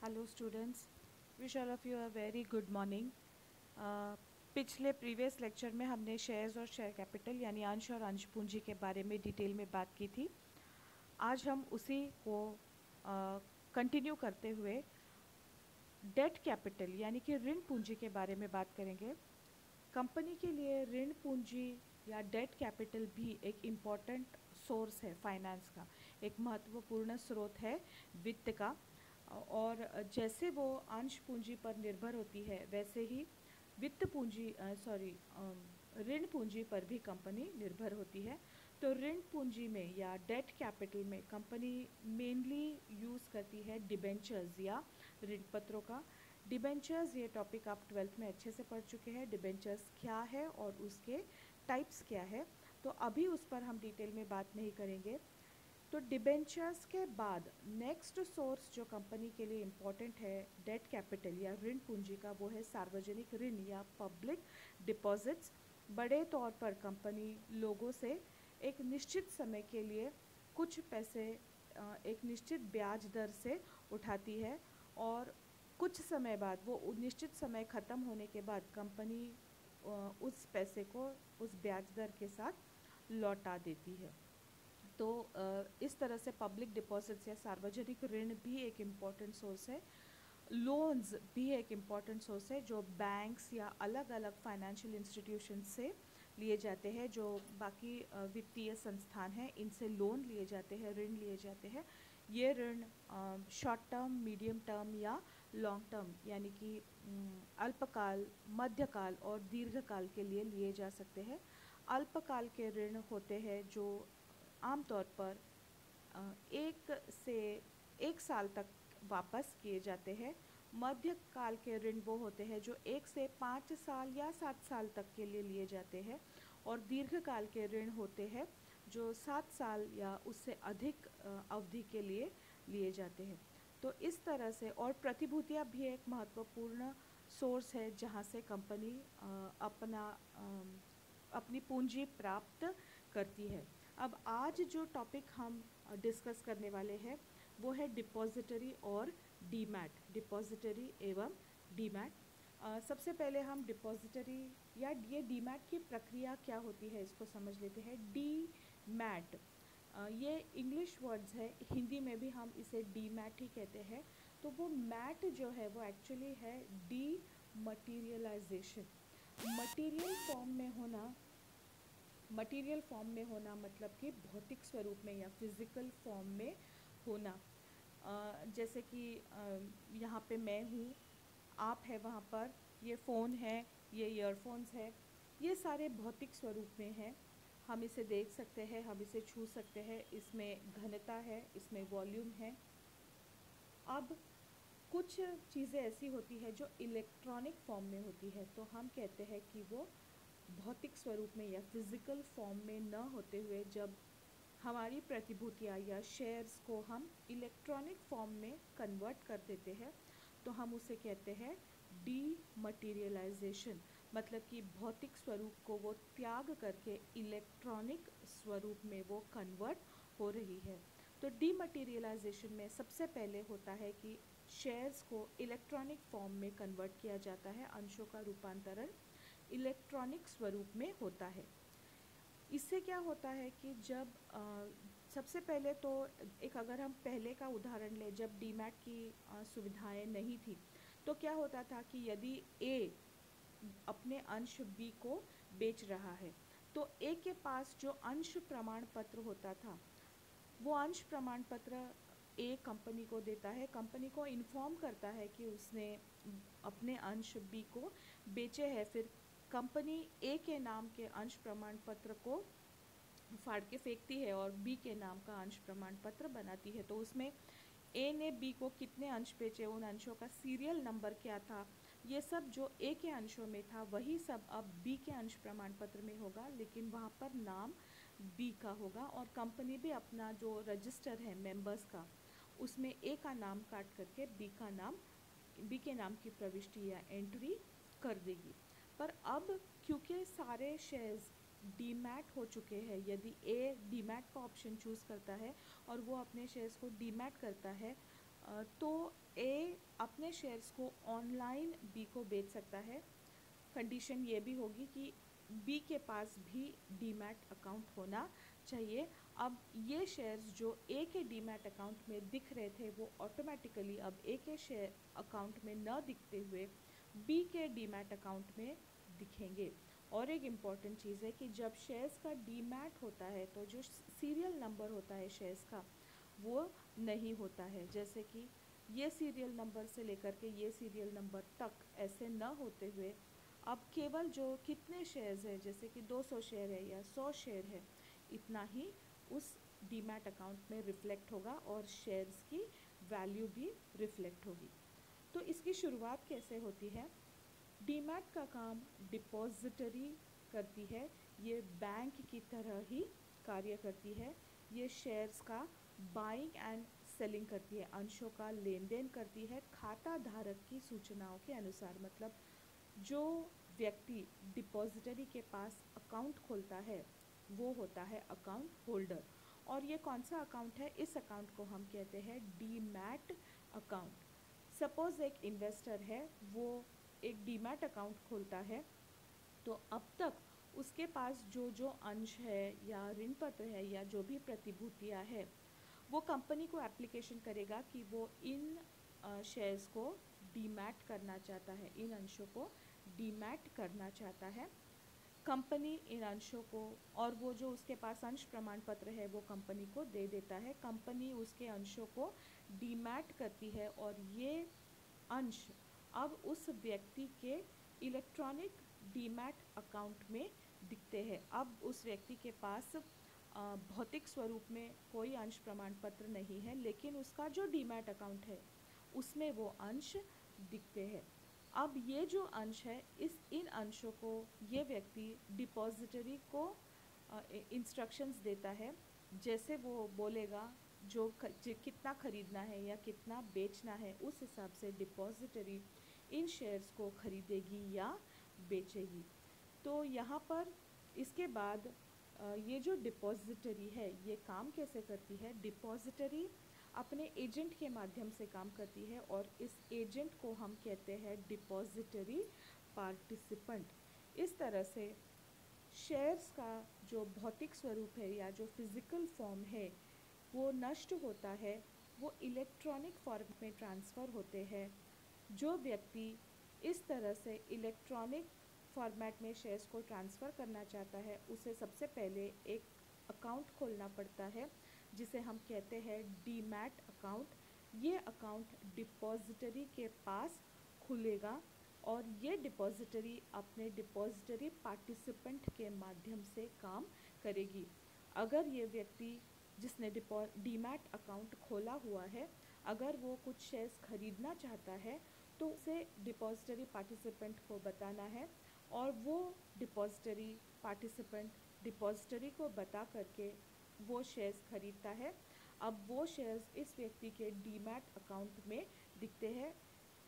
Hello students, wish all of you a very good morning. पिछले previous lecture में हमने shares और share capital यानी अंश और अंश पूंजी के बारे में डिटेल में बात की थी। आज हम उसी को कंटिन्यू करते हुए डेट कैपिटल यानी कि ऋण पूंजी के बारे में बात करेंगे। कंपनी के लिए ऋण पूंजी या डेट कैपिटल भी एक इम्पॉर्टेंट सोर्स है फाइनेंस का, एक महत्वपूर्ण स्रोत है वित्त का। और जैसे वो अंश पूंजी पर निर्भर होती है वैसे ही वित्त पूंजी ऋण पूंजी पर भी कंपनी निर्भर होती है। तो ऋण पूंजी में या डेट कैपिटल में कंपनी मेनली यूज़ करती है डिबेंचर्स या ऋण पत्रों का। डिबेंचर्स ये टॉपिक आप 12th में अच्छे से पढ़ चुके हैं। डिबेंचर्स क्या है और उसके टाइप्स क्या है, तो अभी उस पर हम डिटेल में बात नहीं करेंगे। तो डिबेंचर्स के बाद नेक्स्ट सोर्स जो कंपनी के लिए इम्पॉर्टेंट है डेट कैपिटल या ऋण पूंजी का, वो है सार्वजनिक ऋण या पब्लिक डिपॉजिट्स। बड़े तौर पर कंपनी लोगों से एक निश्चित समय के लिए कुछ पैसे एक निश्चित ब्याज दर से उठाती है और कुछ समय बाद वो निश्चित समय ख़त्म होने के बाद कंपनी उस पैसे को उस ब्याज दर के साथ लौटा देती है। तो इस तरह से पब्लिक डिपॉजिट्स या सार्वजनिक ऋण भी एक इम्पॉर्टेंट सोर्स है। लोन्स भी एक इम्पॉर्टेंट सोर्स है जो बैंक्स या अलग अलग फाइनेंशियल इंस्टीट्यूशन से लिए जाते हैं, जो बाकी वित्तीय संस्थान हैं इनसे लोन लिए जाते हैं, ऋण लिए जाते हैं। ये ऋण शॉर्ट टर्म, मीडियम टर्म या लॉन्ग टर्म यानी कि अल्पकाल, मध्यकाल और दीर्घकाल के लिए लिए जा सकते हैं। अल्पकाल के ऋण होते हैं जो आमतौर पर 1 से 1 साल तक वापस किए जाते हैं। मध्यकाल के ऋण वो होते हैं जो 1 से 5 साल या 7 साल तक के लिए जाते हैं, और दीर्घकाल के ऋण होते हैं जो 7 साल या उससे अधिक अवधि के लिए जाते हैं। तो इस तरह से, और प्रतिभूतियाँ भी एक महत्वपूर्ण सोर्स है जहाँ से कंपनी अपनी पूंजी प्राप्त करती है। अब आज जो टॉपिक हम डिस्कस करने वाले हैं वो है डिपॉजिटरी और डीमैट, डिपॉजिटरी एवं डीमैट। सबसे पहले हम डिपॉजिटरी या ये डीमैट की प्रक्रिया क्या होती है इसको समझ लेते हैं। डीमैट ये इंग्लिश वर्ड्स है, हिंदी में भी हम इसे डीमैट ही कहते हैं। तो वो मैट जो है वो एक्चुअली है डी मटीरियलाइजेशन। मटेरियल फॉर्म में होना मतलब कि भौतिक स्वरूप में या फिज़िकल फॉर्म में होना। जैसे कि यहाँ पे मैं हूँ, आप है वहाँ पर, ये फ़ोन है, ये ईयरफोन्स है, ये सारे भौतिक स्वरूप में हैं। हम इसे देख सकते हैं, हम इसे छू सकते हैं, इसमें घनता है, इसमें वॉल्यूम है। अब कुछ चीज़ें ऐसी होती है जो इलेक्ट्रॉनिक फॉर्म में होती है, तो हम कहते हैं कि वो भौतिक स्वरूप में या फिज़िकल फॉर्म में न होते हुए जब हमारी प्रतिभूतियाँ या शेयर्स को हम इलेक्ट्रॉनिक फॉर्म में कन्वर्ट कर देते हैं तो हम उसे कहते हैं डीमटीरियलाइजेशन। मतलब कि भौतिक स्वरूप को वो त्याग करके इलेक्ट्रॉनिक स्वरूप में वो कन्वर्ट हो रही है। तो डीमटीरियलाइजेशन में सबसे पहले होता है कि शेयर्स को इलेक्ट्रॉनिक फॉर्म में कन्वर्ट किया जाता है, अंशों का रूपांतरण इलेक्ट्रॉनिक स्वरूप में होता है। इससे क्या होता है कि जब सबसे पहले तो एक, अगर हम पहले का उदाहरण लें, जब डीमैट की सुविधाएं नहीं थी तो क्या होता था कि यदि ए अपने अंश बी को बेच रहा है तो ए के पास जो अंश प्रमाण पत्र होता था वो अंश प्रमाण पत्र ए कंपनी को देता है, कंपनी को इन्फॉर्म करता है कि उसने अपने अंश बी को बेचे हैं। फिर कंपनी ए के नाम के अंश प्रमाण पत्र को फाड़ के फेंकती है और बी के नाम का अंश प्रमाण पत्र बनाती है। तो उसमें ए ने बी को कितने अंश बेचे, उन अंशों का सीरियल नंबर क्या था, ये सब जो ए के अंशों में था वही सब अब बी के अंश प्रमाण पत्र में होगा, लेकिन वहाँ पर नाम बी का होगा। और कंपनी भी अपना जो रजिस्टर है मेंबर्स का, उसमें ए का नाम काट करके बी के नाम की प्रविष्टि या एंट्री कर देगी। पर अब क्योंकि सारे शेयर्स डीमैट हो चुके हैं, यदि ए डीमैट का ऑप्शन चूज़ करता है और वो अपने शेयर्स को डीमैट करता है तो ए अपने शेयर्स को ऑनलाइन बी को बेच सकता है। कंडीशन ये भी होगी कि बी के पास भी डीमैट अकाउंट होना चाहिए। अब ये शेयर्स जो ए के डीमैट अकाउंट में दिख रहे थे वो ऑटोमेटिकली अब ए के शेयर अकाउंट में न दिखते हुए बी के डीमैट अकाउंट में दिखेंगे। और एक इम्पॉर्टेंट चीज़ है कि जब शेयर्स का डीमैट होता है तो जो सीरियल नंबर होता है शेयर्स का वो नहीं होता है। जैसे कि ये सीरियल नंबर से लेकर के ये सीरियल नंबर तक ऐसे न होते हुए अब केवल जो कितने शेयर्स है, जैसे कि 200 शेयर है या 100 शेयर है, इतना ही उस डीमैट अकाउंट में रिफ्लेक्ट होगा और शेयर्स की वैल्यू भी रिफ्लेक्ट होगी। तो इसकी शुरुआत कैसे होती है? डीमैट का काम डिपॉजिटरी करती है, ये बैंक की तरह ही कार्य करती है। ये शेयर्स का बाइंग एंड सेलिंग करती है, अंशों का लेन देन करती है खाता धारक की सूचनाओं के अनुसार। मतलब जो व्यक्ति डिपॉजिटरी के पास अकाउंट खोलता है वो होता है अकाउंट होल्डर। और ये कौन सा अकाउंट है? इस अकाउंट को हम कहते हैं डीमैट अकाउंट। सपोज एक इन्वेस्टर है, वो एक डीमैट अकाउंट खोलता है, तो अब तक उसके पास जो जो अंश है या ऋण पत्र है या जो भी प्रतिभूतियाँ है वो कंपनी को एप्लीकेशन करेगा कि वो इन शेयर्स को डीमैट करना चाहता है, इन अंशों को डीमैट करना चाहता है। कंपनी इन अंशों को, और वो जो उसके पास अंश प्रमाण पत्र है वो कंपनी को दे देता है। कंपनी उसके अंशों को डीमैट करती है और ये अंश अब उस व्यक्ति के इलेक्ट्रॉनिक डीमैट अकाउंट में दिखते हैं। अब उस व्यक्ति के पास भौतिक स्वरूप में कोई अंश प्रमाण पत्र नहीं है, लेकिन उसका जो डीमैट अकाउंट है उसमें वो अंश दिखते हैं। अब ये जो अंश है, इन अंशों को ये व्यक्ति डिपॉजिटरी को इंस्ट्रक्शंस देता है। जैसे वो बोलेगा कितना खरीदना है या कितना बेचना है, उस हिसाब से डिपॉजिटरी इन शेयर्स को खरीदेगी या बेचेगी। तो यहाँ पर इसके बाद ये जो डिपॉजिटरी है ये काम कैसे करती है? डिपॉजिटरी अपने एजेंट के माध्यम से काम करती है और इस एजेंट को हम कहते हैं डिपॉजिटरी पार्टिसिपेंट। इस तरह से शेयर्स का जो भौतिक स्वरूप है या जो फिजिकल फॉर्म है वो नष्ट होता है, वो इलेक्ट्रॉनिक फॉर्म में ट्रांसफ़र होते हैं। जो व्यक्ति इस तरह से इलेक्ट्रॉनिक फॉर्मेट में शेयर्स को ट्रांसफ़र करना चाहता है उसे सबसे पहले एक अकाउंट खोलना पड़ता है जिसे हम कहते हैं डीमैट अकाउंट। ये अकाउंट डिपॉजिटरी के पास खुलेगा और ये डिपॉजिटरी अपने डिपॉजिटरी पार्टिसिपेंट के माध्यम से काम करेगी। अगर ये व्यक्ति जिसने डीमैट अकाउंट खोला हुआ है, अगर वो कुछ शेयर्स खरीदना चाहता है तो उसे डिपॉजिटरी पार्टिसिपेंट को बताना है और वो डिपॉजिटरी पार्टिसिपेंट डिपॉजिटरी को बता करके वो शेयर्स खरीदता है। अब वो शेयर्स इस व्यक्ति के डीमैट अकाउंट में दिखते हैं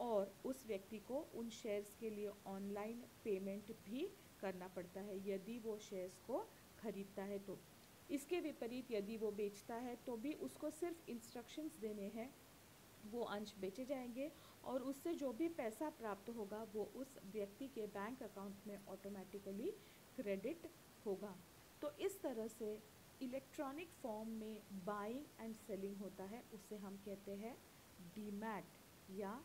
और उस व्यक्ति को उन शेयर्स के लिए ऑनलाइन पेमेंट भी करना पड़ता है यदि वो शेयर्स को खरीदता है तो। इसके विपरीत यदि वो बेचता है तो भी उसको सिर्फ इंस्ट्रक्शंस देने हैं, वो अंश बेचे जाएंगे और उससे जो भी पैसा प्राप्त होगा वो उस व्यक्ति के बैंक अकाउंट में ऑटोमेटिकली क्रेडिट होगा। तो इस तरह से इलेक्ट्रॉनिक फॉर्म में बाइंग एंड सेलिंग होता है, उसे हम कहते हैं डीमैट। या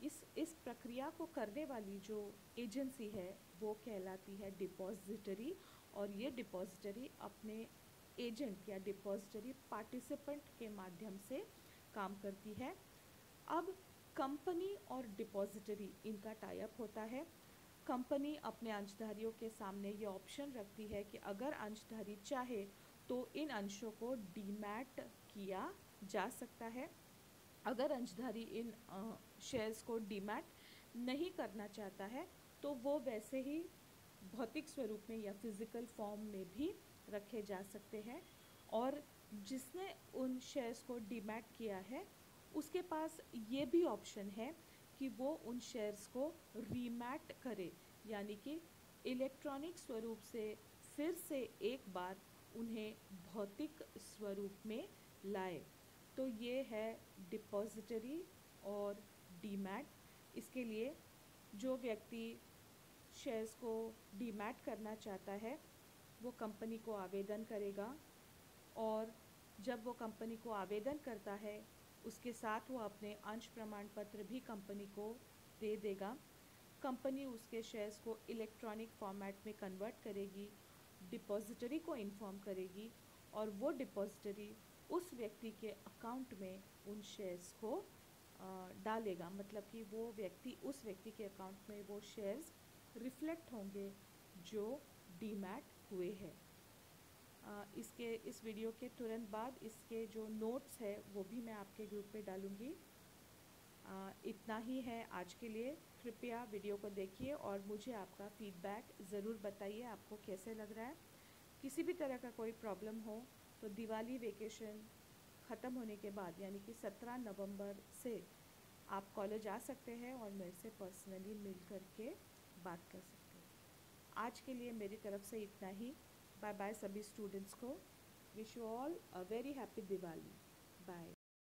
इस प्रक्रिया को करने वाली जो एजेंसी है वो कहलाती है डिपॉजिटरी और ये डिपॉजिटरी अपने एजेंट या डिपॉजिटरी पार्टिसिपेंट के माध्यम से काम करती है। अब कंपनी और डिपॉजिटरी इनका टाई अप होता है। कंपनी अपने अंशधारियों के सामने ये ऑप्शन रखती है कि अगर अंशधारी चाहे तो इन अंशों को डीमैट किया जा सकता है। अगर अंशधारी इन शेयर्स को डीमैट नहीं करना चाहता है तो वो वैसे ही भौतिक स्वरूप में या फिजिकल फॉर्म में भी रखे जा सकते हैं। और जिसने उन शेयर्स को डीमैट किया है उसके पास ये भी ऑप्शन है कि वो उन शेयर्स को रीमैट करे, यानी कि इलेक्ट्रॉनिक स्वरूप से फिर से एक बार उन्हें भौतिक स्वरूप में लाए। तो ये है डिपॉजिटरी और डीमैट। इसके लिए जो व्यक्ति शेयर्स को डीमैट करना चाहता है वो कंपनी को आवेदन करेगा, और जब वो कंपनी को आवेदन करता है उसके साथ वो अपने अंश प्रमाण पत्र भी कंपनी को दे देगा। कंपनी उसके शेयर्स को इलेक्ट्रॉनिक फॉर्मेट में कन्वर्ट करेगी, डिपॉजिटरी को इन्फॉर्म करेगी, और वो डिपॉजिटरी उस व्यक्ति के अकाउंट में उन शेयर्स को डालेगा। मतलब कि वो व्यक्ति, उस व्यक्ति के अकाउंट में वो शेयर्स रिफ्लेक्ट होंगे जो डीमैट हुए हैं। इस वीडियो के तुरंत बाद इसके जो नोट्स है वो भी मैं आपके ग्रुप पे डालूँगी। इतना ही है आज के लिए। कृपया वीडियो को देखिए और मुझे आपका फीडबैक ज़रूर बताइए, आपको कैसे लग रहा है। किसी भी तरह का कोई प्रॉब्लम हो तो दिवाली वेकेशन ख़त्म होने के बाद यानी कि 17 नवंबर से आप कॉलेज आ सकते हैं और मेरे से पर्सनली मिल कर के बात कर सकते हैं। आज के लिए मेरी तरफ से इतना ही। बाय बाय सभी स्टूडेंट्स को। Wish you all a very happy Diwali. Bye.